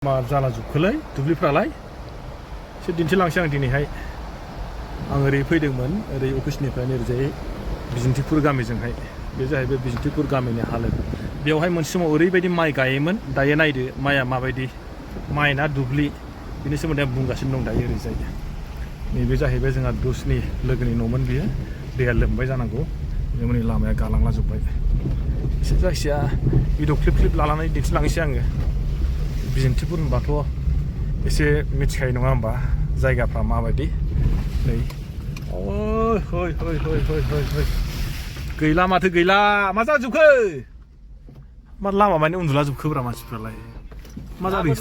मा जाला जुबखोलाय दुब्लिफ्रालाय एसे दिन्थिलांसै आं दिनैहाय आं ओरै फैदोंमोन ओरै अफिसनिफ्राय ओरैजाय बिजिन्थिपुर गामिजोंहाय बे जाहैबाय बिजिन्थिपुर गामिनि हालोद बेवहाय मोनसे समाव ओरैबायदि माइ गायोमोन दायो नायदो माइआ माबायदि माइ ना दुब्लि बिनि सोमोन्दै आं बुंगासिनो दं दायो ओरैजाय नैबे जाहैबाय जोंहा दुसनि लोगोनि न'मोन बियो दैया लोमबाय जानांगौ जोंनि लामाया गालांलाजोब्बाय एसे जायखिया भिडिअ क्लिप लानानै दिन्थिलांसै आङो बिजिन्थिपुर होनबाथ' एसे मिथिखायो नङा होमबा जायगाफ्रा माबायदि नै गैला माथो गैला मा जाजोबखो मा लामा माने उन्दुला जोबखोब्रा मानसिफ्रालाय मा जादों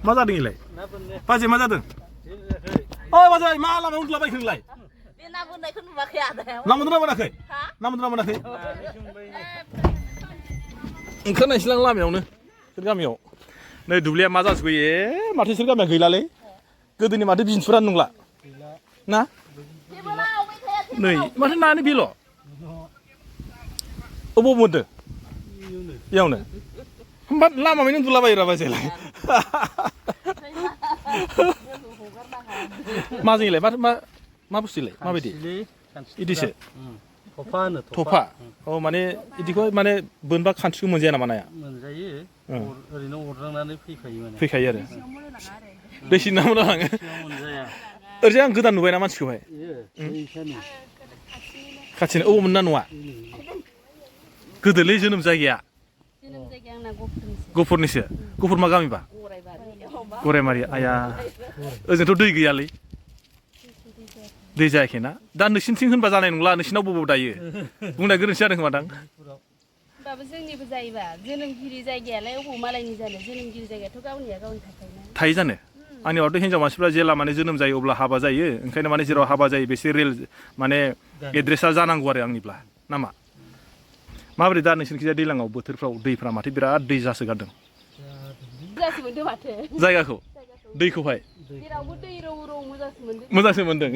मा जादों इलाय बाजै मा जादों अ बाजै मा लामा उन्दुलाबायखो नोंलाय बे ना बोननायखौ नुवाखै आदा ना मोनदोंना मोनाखै ना मोनदोंना मोनाखै ओंखारनायसैलां लामायावनो सोर गामियाव नै दुब्लिया मा जाजोबखो माथो सोर गामिया गैलालै गोदोनि माथो बिजिन्थिपुरानो नंला ना नै माथो नानि बेल' अबाव मोनदों इयावनो होमबा लामायैनो उन्दुलाबायोरा बाजैलाय माजोंलाय माथो मा बुस्थुलाय माबायदि इदिसो थफा औ माने इदिखौ माने बोनबा खान्थिखौ मोनजाया नामा नाया मोनजायो ओरैनो अरजांनानै फैखायो आरो दै सिंना मोना लाङो ओरैजाय आं गोदान नुबायना मानसिखौहाय खाथिनो अबाव मोन ना न'आ गोदोलै जोनोम जायगाया गफुरनिसो गफुर मा गामिबा गरायमारि आया ओजोंथ' दै गैयालै दै जायाखैना दा नोंसिनिथिं होनबा जानाय नंला नोंसिनाव बबाव दायो बुंनाय गोरोन्थि जादों खोमा दां होमबाबो जोंनिबो जायोबा जोनोमगिरि जायगायालाय अबाव मालायनि जानो जोनोमगिरि जायगायाथ' गावनिया गावनि थाखायना थायो जानो आंनियावथ' हिनजाव मानसिफ्रा जेला माने जोनोम जायो अब्ला हाबा जायो ओंखायनो माने जेराव हाबा जायो बेसे रियेल माने एड्रेसा जानांगौ आरो आंनिब्ला नामा माबोरै दा नोंसिनिखिजाय दैज्लाङाव बोथोरफ्राव दैफ्रा माथो बिराद दै जासोगारदों जायगाखौ दैखौहाय जेरावबो दै रौ रौ मोजांसो मोनदों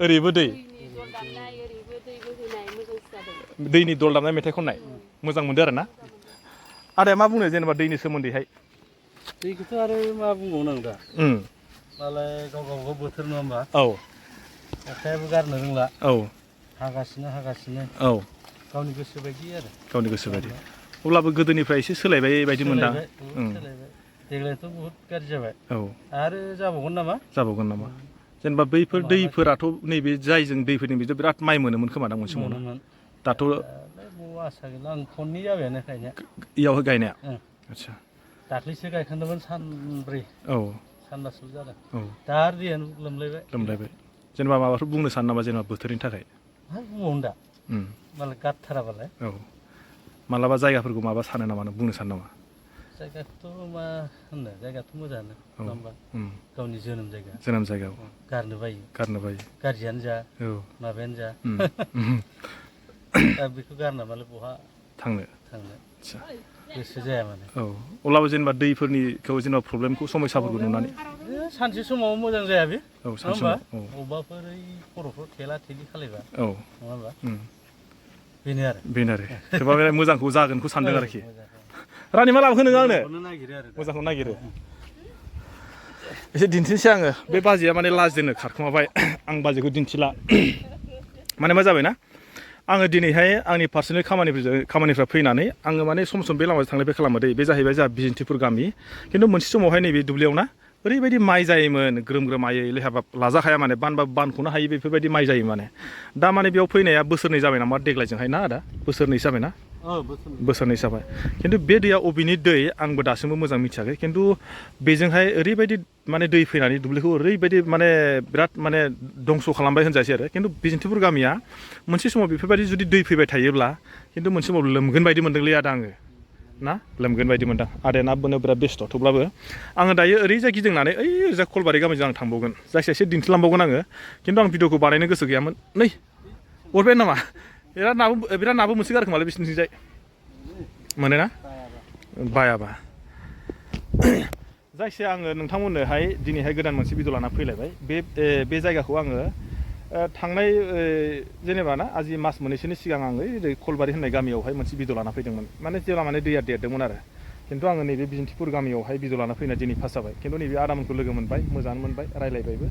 ओरैबो दै दैनि दल दामनाय मेथाइ खननाय मोजां मोनदों आरो ना आदाया मा बुंनो जेनेबा दैनि सोमोन्दैहाय दैखौथ' आरो मा बुंबावनो आं दा मालाय गाव गावबागाव बोथोर नङा होमबा औ अखायाबो गारनो रोंला औ हागासिनो औ गावनि गोसो बायदि आरो गावनि गोसो बायदि अब्लाबो गोदोनिफ्राय एसे सोलायबाय बायदि मोनदां देग्लायथ' बहुद गाज्रि जाबाय औ आरो जाबावगोन नामा जेनेबा बैफोर दैफोराथ' नैबे जायजों दै फैदों बेथ' बिराद माइ मोनोमोन खोमा दां मोनसे समाव दाथ' आसा गैला आं खननै जाबायानो गायनाया इयावहाय गायनाया आदसा दाख्लैसो गायखांदोंमोन सानब्रै औ सानबासो जादों औ दा आरो दैयानो लोमलायबाय जेनेबा माबाफोर बुंनो सानो नामा जेनेबा बोथोरनि थाखाय मा बुंबावनो दा मालाय गारथाराबालाय औ मालाबा जायगाफोरखौ माबा सानो नामा नों बुंनो सानो नामा जायगाखौथ' मा होननो जायगाथ' मोजाङानो नङा होमबा गावनि जोनोम जायगा गारनो बायो गाज्रियानो जा माबायानो जा दा बेखौ गारना मालाय बहा थांनो गोसो जाया माने औ अब्लाबो जेनेबा दैफोरनिखौ जेनेबा प्रब्लेमखौ समस्याफोरखौ नुनानै सानसे समाव मोजां जाया बे औ सानसे समाव अबेबाफोर खर'फ्राव थेला थेलि खालायबा औ नङा होमबा बेनो आरो सोरबा मोजांखौ जागोनखौ सानदों आरोखि रानि मा लाबोखो नोङो आंनो मोजांखौ नागिरो एसे दिन्थिनोसै आङो बे बाजैया माने लाजिनो खारखोमाबाय आं बाजैखौ दिन्थिला माने मा जाबायना आङो दिनैहाय आंनि पार्सनेल खामानिफ्रा फैनानै आङो माने सम सम बे लामाजों थांलाय फैलाय खालामो दै बे जाहैबाय जोंहा बिजिन्थिपुर गामि खिन्थु मोनसे समावहाय नैबे दुब्लियाव ना ओरैबायदि माइ जायोमोन ग्रोम ग्रोम माइ लेहाबा लाजाखाया माने बानख'नो हायो बेफोरबायदि माइ जायो माने दा माने बेयाव फैनाया बोसोरनै जाबाय नामा देग्लायजोंहाय ना आदा बोसोरनैसो जाबाय ना बोसोरनै जाबाय खिन्थु बे दैया अबेनि दै आंबो दासिमबो मोजां मिथियाखै खिन्थु बेजोंहाय ओरैबायदि माने दै फैनानै दुब्लिखौ ओरैबायदि माने बिराद माने दंस' खालामबाय होनजासै आरो खिन्थु बिजिन्थिपुर गामिया मोनसे समाव बेफोरबायदि जुदि दै फैबाय थायोब्ला खिन्थु मोनसे समाव लोमगोन बायदि मोनदोंलै आदा आङो ना लोमगोन बायदि मोनदां आदाया ना बोनो बिराद बेस्थ' थेवब्लाबो आङो दायो ओरैजाय गिदिंनानै ओरैजा कलबारि गामिजों आं थांबावगोन जायखिया एसे दिन्थिलांबावगोन आङो खिन्थु आं भिडिअखौ बानायनो गोसो गैयामोन नै अरबाय नामा बिराद नाबो मोनसोगारो बिसिनिथिंजाय मोनोना बायाबा जायखिया आङो नोंथांमोननोहाय दिनैहाय गोदान मोनसे भिडिअ लाना फैलायबाय बे जायगाखौ आङो थांनाय जेनेबा ना आजि मास मोननैसोनि सिगां आं ओरै कलबारि होननाय गामियावहाय मोनसे भिडिअ लाना फैदोंमोन माने जेब्ला माने दैया देरदोंमोन आरो खिन्थु आङो नैबे बिजोंथिपुर गामियावहाय भिडिअ लाना फैना दिनै फार्स्ट जाबाय खिन्थु नैबे आदामोनखौ लोगो मोनबाय मोजाङानो मोनबाय रायलायबायबो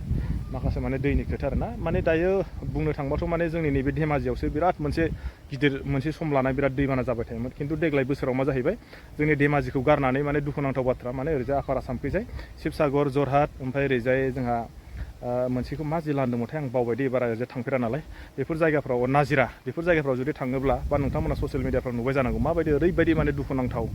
माखासे माने दैनि खोथा आरोना माने दायो बुंनो थांबाथ' माने जोंनि नैबे धेमाजियावसो बिराद मोनसे गिदिर मोनसे सम लानाय बिराद दैबाना जाबाय थायोमोन खिन्थु देग्लाय बोसोराव मा जाहैबाय जोंनि धेमाजिखौ गारनानै माने दुखुनांथाव बाथ्रा माने ओरैजाय आफार आसामखैजाय शिबसागर जरहाट ओमफ्राय ओरैजाय जोंहा मोनसेखौ मा जिल्ला होनदोंमोनथाय आं बावबाय दे बारा ओरैजाय थांफेरा नालाय बेफोर जायगाफ्राव नाजिरा बेफोर जायगाफ्राव जुदि थाङोब्ला बा नोंथांमोना ससियेल मिडियाफ्राव नुबाय जानांगौ माबायदि ओरैबायदि माने दुखुनांथाव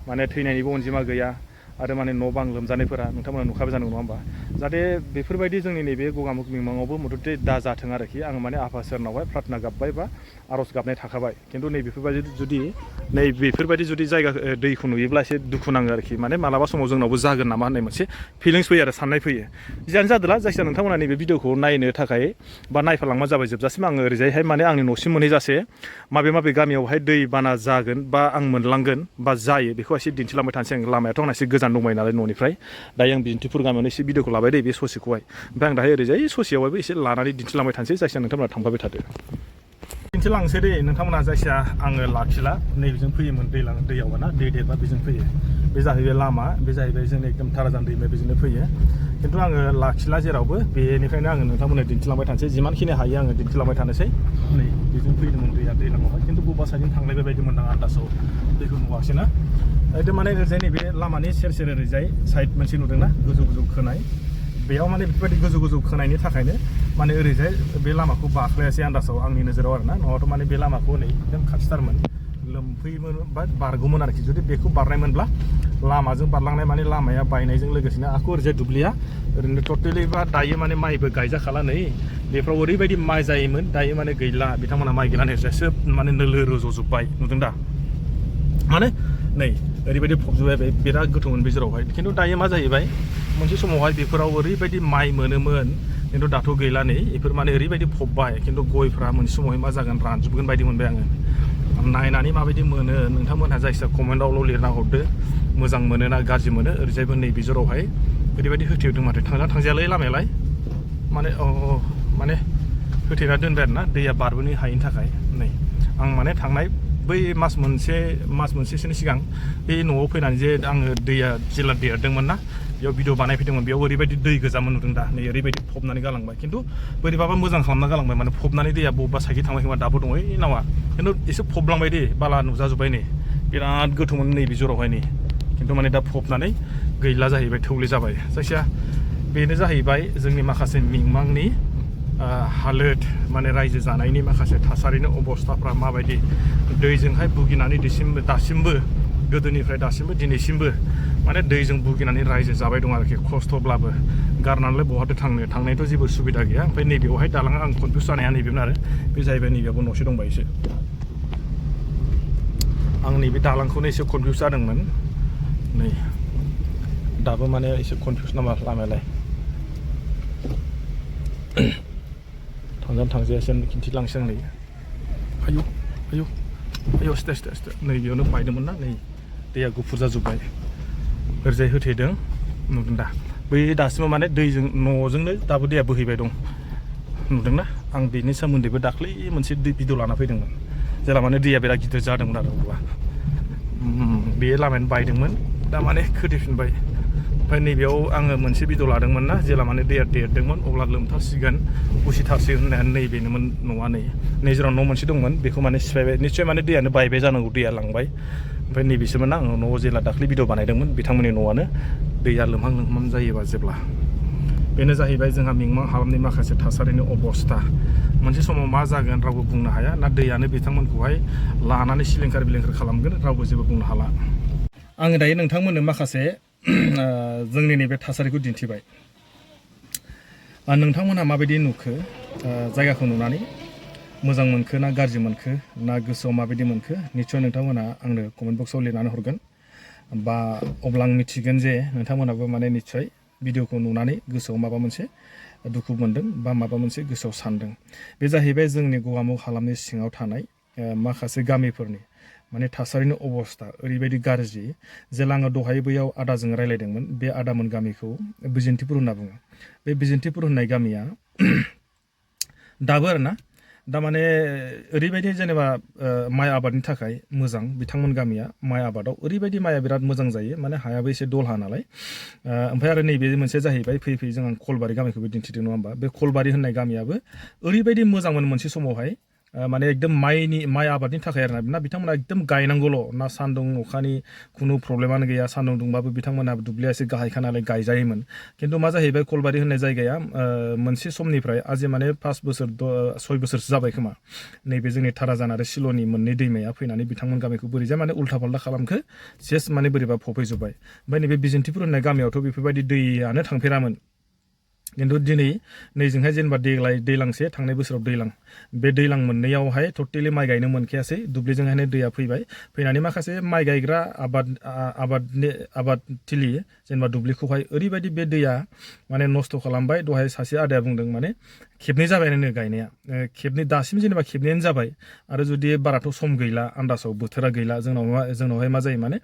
माने थैनायनिबो अनजिमा गैया आरो माने न' बां लोमजानायफोरा नोंथांमोना नुखाबाय जानांगौ नङा होमबा जाहाथे बेफोरबायदि जोंनि नैबे गगामुग मिमाङावबो मथथे दा जाथों आरोखि आं माने आफा इसोरनावहाय प्रार्थना गाबबाय बा आर'ज गाबनाय थाखाबाय खिन्थु बेफोरबायदि जुदि जायगा दैखौ नुयोब्ला एसे दुखु नाङो आरोखि माने मालाबा समाव जोंनावबो जागोन नामा होननाय मोनसे फिलिंस फैयो आरो साननाय फैयो जियानो जादोला जायखिया नोंथांमोना नैबे भिडिअखौ नायनो थाखाय बा नायफालांबा जाबाय जोबजासिम आङो ओरैजायहाय माने आंनि न'सिम मोनहैजासे माबे गामियावहाय दै बाना जागोन बा आं मोनलांगोन बा जायो बेखौ एसे दिन्थिलांबाय थानोसै आं लामायाथ' आंना एसे गोजान दंबाय नालाय न'निफ्राय दायो आं बिजोंथिपुर गामियावनो एसे भिडिअखौ लाबाय दे बे ससेखौहाय ओमफ्राय आं दाहाय ओरैजाय ससेयावहायबो एसे लानानै दिन्थिलांबाय थानोसै जायखिया नोंथांमोना थांफाबाय थादो दिन्थिलांसै दे नोंथांमोना जायखिया आङो लाखिला नैबेजों फैयोमोन दैयाव ना दै देरबा बेजों फैयो बे जाहैबाय लामा बे जाहैबाय जोंनि एकदम थाराजान दैमा बेजोंनो फैयो खिन्थु आङो लाखिला जेरावबो बेनिफ्रायनो आङो नोंथांमोननो दिन्थिलांबाय थानोसै जिमानखिनि हायो आङो दिन्थिलांबाय थानोसै नै बेजों फैदोंमोन दैया दैलामावहाय खिन्थु बबेबा साइडजों थांलायबाय बायदि मोनदां आन्दासाव दैखौ नुवाखिसै ना एकदम माने ओरैजाय नैबे लामानि सेर ओरैजाय साइड मोनसे नुदोंना गोजौ खोनाय बेयाव माने बेफोरबायदि गोजौ खोनायनि थाखायनो माने ओरैजाय बे लामाखौ बाख्लायासै आन्दासाव आंनि नोजोराव आरोना नङाबाथ' माने बे लामाखौ नै एकदम खाथिथारमोन लोमफैयोमोन बा बारगौमोन आरोखि जुदि बेखौ बारनायमोनब्ला लामाजों बारलांनाय माने लामाया बायनायजों लोगोसेनो आखौ ओरैजाय दुब्लिया ओरैनो टटेलि बा दायो माने माइबो गायजाखाला नै बेफ्राव ओरैबायदि माइ जायोमोन दायो माने गैला बिथांमोना माइ गैला नै सोब माने नोलो रज'जोब्बाय नुदों दा माने नै ओरैबायदि फबजोब्बाय बिराद गोथौमोन बे जेरावहाय खिन्थु दायो मा जाहैबाय मोनसे समावहाय बेफोराव ओरैबायदि माइ मोनोमोन खिन्थु दाथ' गैला नै बेफोर माने ओरैबायदि फबबाय खिन्थु गयफ्रा मोनसे समावहाय मा जागोन रानजोबगोन बायदि मोनबाय आङो नायनानै माबायदि मोनो नोंथांमोनहा जायखिया कमेन्टआवल' लिरना हरदो मोजां मोनो ना गाज्रि मोनो ओरैजायबो नै बिजोरावहाय ओरैबायदि होथेदों माथो थांजायालाय लामायालाय माने माने होथेना दोनबाय आरोना दैया बारबोनो हायिनि थाखाय नै आं माने थांनाय बै मास मोनसेसोनि सिगां बे न'आव फैनानै जे आङो दैया जेला देरदोंमोन ना बेयाव भिडिअ बानायफैदोंमोन बेयाव ओरैबायदि दै गोजामोन नुदों दा नै ओरैबायदि फबनानै गालांबाय खिन्थु बोरैबाबा मोजां खालामना गालांबाय माने फबनानै दैया बबेबा साइडखै थांबाय खोमा दाबो दङ ओइ नावा खिन्थु एसे फबलांबाय दे बाला नुजाजोब्बाय नै बिराद गोथौमोन नै बिजोरावहाय नै खिन्थु माने दा फबनानै गैला जाहैबाय थौले जाबाय जायखिया बेनो जाहैबाय जोंनि माखासे मिमांनि हालोद माने रायजो जानायनि माखासे थासारिनि अबस्थाफ्रा माबायदि दैजोंहाय भुगिनानै दासिमबो गोदोनिफ्राय दासिमबो दिनैसिमबो माने दैजों भुगिनानै रायजो जाबाय दं आरोखि खस्थ'ब्लाबो गारनानैलाय बहाथो थांनायथ' जेबो सुबिदा गैया ओमफ्राय नैबेयावहाय दालाङा आं कनफिउस जानाया नैबेमोन आरो बे जाहैबाय नैबेयावबो न'से दंबाय एसे आं नैबे दालांखौनो एसे कनफिउस जादोंमोन नै दाबो माने एसे कनफिउस नामा लामायालाय थांजायासै खिन्थिलांसै आं नै आयौ स्टे नै बेयावनो बायदोंमोन ना नै दैया गुफुर जाजोब्बाय ओरैजाय होथेदों नुदों दा बै दासिमबो माने दैजों न'जोंनो दाबो दैया बोहैबाय दं नुदोंना आं बेनि सोमोन्दैबो दाख्लै मोनसे भिडिअ लाना फैदोंमोन जेला माने दैया बिराद गिदिर जादोंमोन आरो अब्ला बे लामायानो बायदोंमोन दा माने खोथेफिनबाय ओमफ्राय नैबेयाव आङो मोनसे भिडिअ लादोंमोन ना जेला माने दैया देरदोंमोन अब्ला लोमथारसिगोन उसिथारसिगोन होननानै नैबेनोमोन न'आ नै जेराव न' मोनसे दंमोन बेखौ माने सिफायबाय निस्सय माने दैयानो बायबाय जानांगौ दैया लांबाय ओमफ्राय नैबेसोमोन आङो न'आव जेला दाख्लै भिडिअ बानायदोंमोन बिथांमोननि न'आनो दैया लोमहां जायोबा जेब्ला बेनो जाहैबाय जोंहा मिमां हालामनि माखासे थासारिनि अबस्था मोनसे समाव मा जागोन रावबो बुंनो हाया ना दैयानो बिथांमोनखौहाय लानानै सिलिंखार खालामगोन रावबो जेबो बुंनो हाला आङो दायो नोंथांमोननो माखासे जोंनि नैबे थासारिखौ दिन्थिबाय नोंथांमोनहा माबायदि नुखो जायगाखौ नुनानै मोजां मोनखो ना गाज्रि मोनखो ना गोसोआव माबायदि मोनखो निस्सय नोंथांमोना आंनो कमेन्ट बक्सआव लिरनानै हरगोन बा अब्ला आं मिथिगोन जे नोंथांमोनाबो माने निस्सय भिडिअखौ नुनानै गोसोआव माबा मोनसे दुखु मोनदों बा माबा मोनसे गोसोआव सानदों बे जाहैबाय जोंनि गगामुग हालामनि सिङाव थानाय माखासे गामिफोरनि माने थासारिनि अबस्था ओरैबायदि गाज्रि जेला आङो दहाय बैयाव आदाजों रायलायदोंमोन बे आदामोन गामिखौ बिजोंथिपुर होनना बुङो बे बिजोंथिपुर होननाय गामिया दाबो आरोना दा माने ओरैबायदि जेनेबा माइ आबादनि थाखाय मोजां बिथांमोन गामिया माइ आबादाव ओरैबायदि माइआ बिराद मोजां जायो माने हायाबो एसे दलहा नालाय ओमफ्राय आरो नैबे मोनसे जाहैबाय फैयै फैयै जों कलबारि गामिखौबो दिन्थिदों नङा होमबा बे कलबारि होननाय गामियाबो ओरैबायदि मोजांमोन मोनसे समावहाय माने एकदम माइ आबादनि थाखाय आरोना बिथांमोना एकदम गायनांगौल' ना सान्दुं अखानि खुनु प्रब्लेमानो गैया सान्दुं दुंबाबो बिथांमोना दुब्लिया एसे गाहायखा नालाय गायजायोमोन खिन्थु मा जाहैबाय कलबारि होननाय जायगाया मोनसे समनिफ्राय आजि माने 5 बोसोर 6 बोसोरसो जाबाय खोमा नैबे जोंनि थाराजान आरो सिल'नि मोननै दैमाया फैनानै बिथांमोन गामिखौ बोरैजाय माने उल्था फाल्था खालामखो सेस माने बोरैबा फबफैजोब्बाय ओमफ्राय नैबे बिजेन्टिफुर होननाय गामियावथ' बेफोरबायदि दैयानो थांफेरामोन खिन्थु दिनै नैजोंहाय जेनेबा दैलांसे थांनाय बोसोराव दैलां बे दैलां मोननैयावहाय टटेलि माइ गायनो मोनखायासै दुब्लिजोंहायनो दैया फैनानै माखासे माइ गायग्रा आबादथिलि जेनेबा दुब्लिखौहाय ओरैबायदि बे दैया माने नस्थ' खालामबाय दहाय सासे आदाया बुंदों माने खेबनै जाबायानो गायनाया खेबनै दासिम जेनेबा खेबनैयानो जाबाय आरो जुदि बाराथ' सम गैला आन्दासाव बोथोरा गैला जोंनावहाय मा जायो माने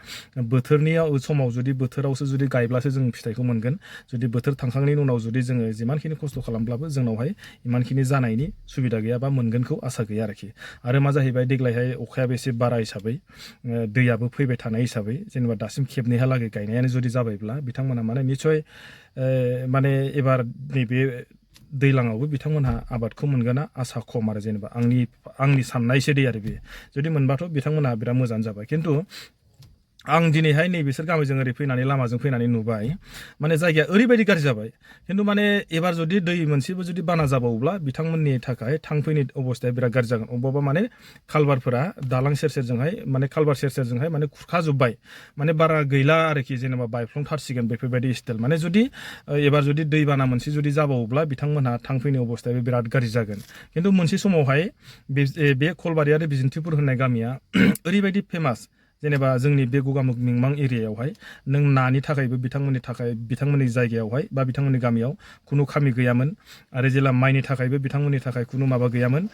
बोथोरनि समाव जुदि बोथोरावसो जुदि गायब्लासो जों फिथाइखौ मोनगोन जुदि बोथोर थांखांनायनि उनाव जुदि जोङो जिमानखिनि खस्थ' खालामब्लाबो जोंनावहाय इमानखिनि जानायनि सुबिदा गैया बा मोनगोनखौ आसा गैया आरोखि आरो मा जाहैबाय देग्लायहाय अखायाबो एसे बारा हिसाबै दैयाबो फैबाय थानाय हिसाबै जेनेबा दासिम खेबनैहालागै गायनायानो जुदि जाबायब्ला बिथांमोना माने निस्सय माने एबार नैबे दैलाङावबो बिथांमोनहा आबादखौ मोनगोना आसा खम आरो जेनेबा आंनि साननायसो दै आरो बे जुदि मोनबाथ' बिथांमोनहा बिराद मोजां जाबाय खिन्थु आं दिनैहाय नैबेसोर गामिजों ओरै फैनानै लामाजों फैनानै नुबाय माने जायगाया ओरैबायदि गाज्रि जाबाय खिन्थु माने एबार जुदि दै मोनसेबो जुदि बाना जाबावोब्ला बिथांमोननि थाखाय थांफैनाय अबस्थाया बिराद गाज्रि जागोन अबेबा माने कालभारफोरा दालां सेरसेरजोंहाय माने कालभार सेरसेरजोंहाय माने खुरखाजोब्बाय माने बारा गैला आरोखि जेनेबा बायफ्लंथारसिगोन बेफोरबायदि स्टाइल माने जुदि एबार जुदि दैबाना मोनसे जुदि जाबावोब्ला बिथांमोनहा थांफैनाय अबस्थायाबो बिराद गाज्रि जागोन खिन्थु मोनसे समावहाय बे कलबारि आरो बिजेन्टिफुर होननाय गामिया ओरैबायदि फेमास जेनेबा जोंनि बे गगामुग मिंमां एरियायावहाय नों नानि थाखायबो बिथांमोननि जायगायावहाय बा बिथांमोननि गामियाव खुनु खामि गैयामोन आरो जेला माइनि थाखायबो बिथांमोननि थाखाय खुनु माबा गैयामोन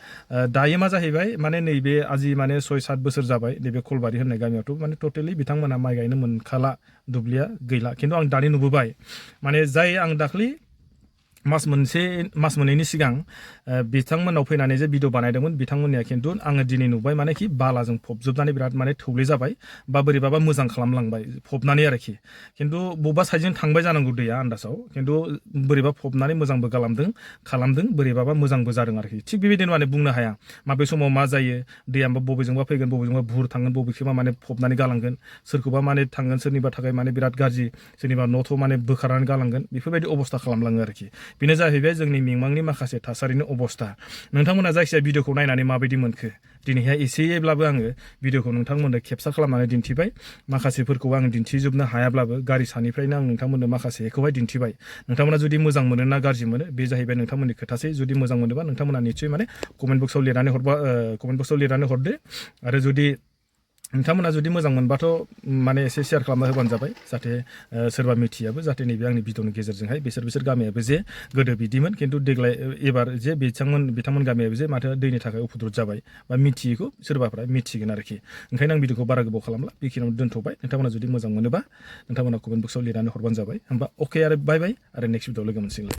दायो मा जाहैबाय माने नैबे आजि माने 6-7 बोसोर जाबाय नैबे कलबारि होननाय गामियावथ' माने टटेलि बिथांमोनहा माइ गायनो मोनखाला दुब्लिया गैला खिन्थु आं दानि नुबोबाय माने जाय आं दाख्लि मास मोननैनि सिगां बिथांमोननाव फैनानै जे भिडिअ बानायदोंमोन बिथांमोननिया खिन्थु आङो दिनै नुबाय माने कि बालाजों फबजोबनानै बिराद माने थौले जाबाय बा बोरैबाबा मोजां खालामलांबाय फबनानै आरोखि खिन्थु बबेबा साइडजों थांबाय जानांगौ दैया आन्दासाव खिन्थु बोरैबा फबनानै मोजांबो खालामदों बोरैबाबा मोजांबो जादों आरोखि थिग बेबायदिनो माने बुंनो हाया माबे समाव मा जायो दैया बबेजोंबा फैगोन बबेजोंबा भुर थांगोन बबेखिबा माने फबनानै गालांगोन सोरखौबा माने थांगोन सोरनिबा थाखाय माने बिराद गाज्रि सोरनिबा न'थ' माने बोखारनानै गालांगोन बेफोरबायदि अबस्था खालामलाङो आरोखि बेनो जाहैबाय जोंनि मिंमांनि माखासे थासारिनि अबस्था नोंथांमोना जायखिजाया भिडिअखौ नायनानै माबायदि मोनखो दिनैहाय एसेब्लाबो आङो भिडिअखौ नोंथांमोननो केपचार खालामनानै दिन्थिबाय माखासेफोरखौ आं दिन्थिजोबनो हायाब्लाबो गारि सानिफ्रायनो आं नोंथांमोननो माखासेखौहाय दिन्थिबाय नोंथांमोना जुदि मोजां मोनो ना गाज्रि मोनो बे जाहैबाय नोंथांमोननि खोथासै जुदि मोजां मोनोबा नोंथांमोना निस्सय माने कमेन्ट बक्सआव लिरनानै हरदो आरो जुदि नोंथांमोना जुदि मोजां मोनबाथ' माने एसे शेयार खालामना होबानो जाबाय जाहाथे सोरबा मिथियाबो जाहाथे नैबे आंनि भिडिअनि गेजेरजोंहाय बिसोर गामियाबो जे गोदो बिदिमोन खिन्थु देग्लाय एबार जे बिथांमोन गामियाबो जे माथो दैनि थाखाय उपद्रुत जाबाय बा मिथियैखौ सोरबाफ्रा मिथिगोन आरोखि ओंखायनो आं भिडिअखौ बारा गोबाव खालामला बेखिनियावनो दोनथ'बाय नोंथांमोना जुदि मोजां मोनोबा नोंथांमोना कमेन्ट बक्सआव लिरनानै हरबानो जाबाय होमबा अके आरो बाय आरो नेक्स्ट भिडिअआव लोगो मोनसिगोन